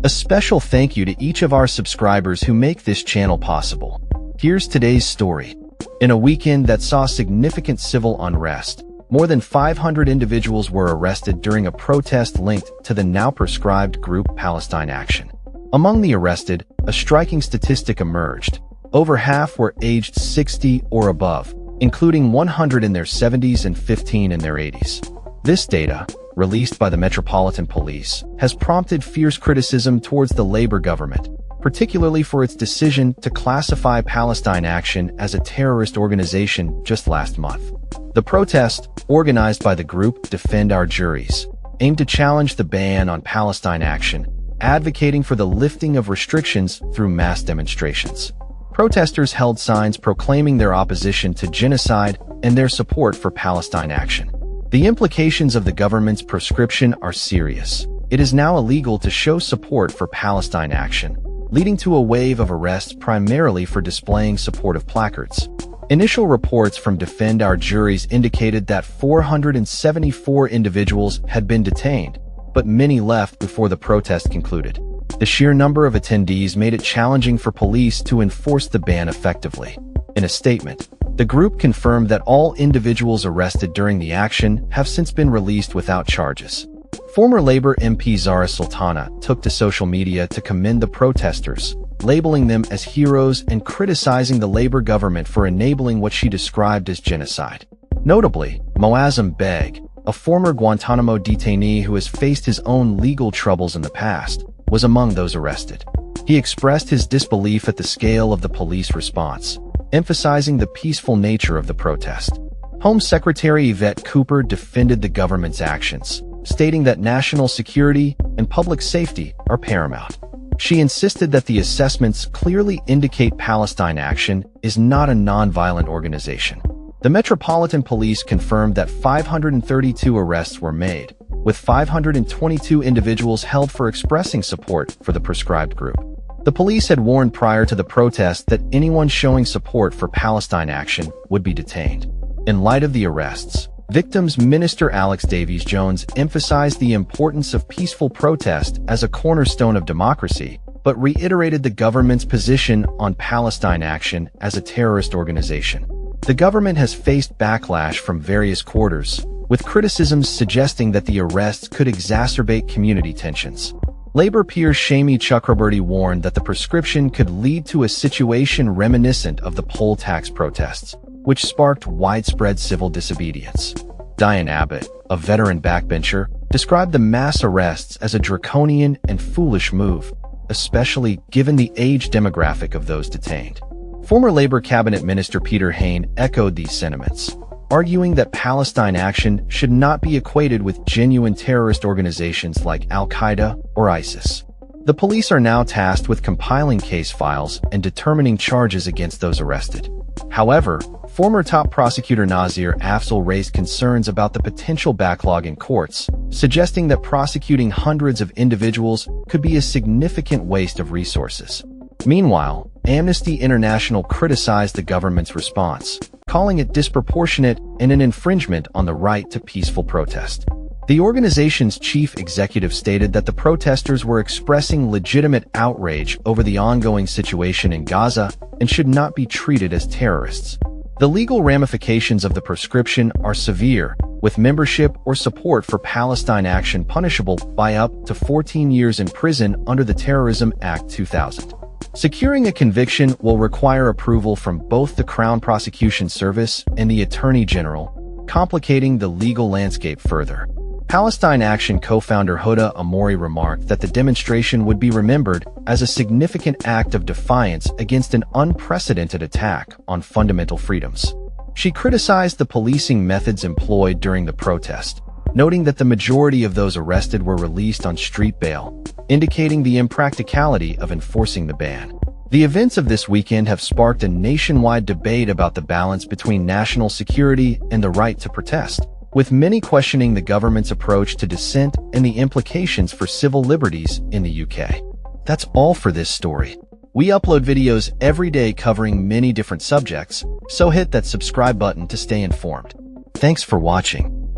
A special thank you to each of our subscribers who make this channel possible. Here's today's story. In a weekend that saw significant civil unrest, more than 500 individuals were arrested during a protest linked to the now-proscribed group Palestine Action. Among the arrested, a striking statistic emerged. Over half were aged 60 or above, including 100 in their 70s and 15 in their 80s. This data, released by the Metropolitan Police, has prompted fierce criticism towards the Labor government, particularly for its decision to classify Palestine Action as a terrorist organization just last month. The protest, organized by the group Defend Our Juries, aimed to challenge the ban on Palestine Action, advocating for the lifting of restrictions through mass demonstrations. Protesters held signs proclaiming their opposition to genocide and their support for Palestine Action. The implications of the government's proscription are serious. It is now illegal to show support for Palestine Action, leading to a wave of arrests primarily for displaying supportive placards. Initial reports from Defend Our Juries indicated that 474 individuals had been detained, but many left before the protest concluded. The sheer number of attendees made it challenging for police to enforce the ban effectively. In a statement, the group confirmed that all individuals arrested during the action have since been released without charges. Former Labor MP Zahra Sultana took to social media to commend the protesters, labeling them as heroes and criticizing the Labor government for enabling what she described as genocide. Notably, Moazzam Beg, a former Guantanamo detainee who has faced his own legal troubles in the past, was among those arrested. He expressed his disbelief at the scale of the police response, emphasizing the peaceful nature of the protest. Home Secretary Yvette Cooper defended the government's actions, stating that national security and public safety are paramount. She insisted that the assessments clearly indicate Palestine Action is not a non-violent organization. The Metropolitan Police confirmed that 532 arrests were made, with 522 individuals held for expressing support for the proscribed group. The police had warned prior to the protest that anyone showing support for Palestine Action would be detained. In light of the arrests, Victims Minister Alex Davies-Jones emphasized the importance of peaceful protest as a cornerstone of democracy, but reiterated the government's position on Palestine Action as a terrorist organization. The government has faced backlash from various quarters, with criticisms suggesting that the arrests could exacerbate community tensions. Labor peer Shami Chakraborty warned that the proscription could lead to a situation reminiscent of the poll tax protests, which sparked widespread civil disobedience. Diane Abbott, a veteran backbencher, described the mass arrests as a draconian and foolish move, especially given the age demographic of those detained. Former Labor Cabinet Minister Peter Hain echoed these sentiments, arguing that Palestine Action should not be equated with genuine terrorist organizations like Al-Qaeda or ISIS. The police are now tasked with compiling case files and determining charges against those arrested. However, former top prosecutor Nazir Afzal raised concerns about the potential backlog in courts, suggesting that prosecuting hundreds of individuals could be a significant waste of resources. Meanwhile, Amnesty International criticized the government's response, calling it disproportionate and an infringement on the right to peaceful protest. The organization's chief executive stated that the protesters were expressing legitimate outrage over the ongoing situation in Gaza and should not be treated as terrorists. The legal ramifications of the proscription are severe, with membership or support for Palestine Action punishable by up to 14 years in prison under the Terrorism Act 2000. Securing a conviction will require approval from both the Crown Prosecution Service and the Attorney General, complicating the legal landscape further. Palestine Action co-founder Huda Amori remarked that the demonstration would be remembered as a significant act of defiance against an unprecedented attack on fundamental freedoms. She criticized the policing methods employed during the protest, noting that the majority of those arrested were released on street bail, indicating the impracticality of enforcing the ban. The events of this weekend have sparked a nationwide debate about the balance between national security and the right to protest, with many questioning the government's approach to dissent and the implications for civil liberties in the UK. That's all for this story. We upload videos every day covering many different subjects, so hit that subscribe button to stay informed. Thanks for watching.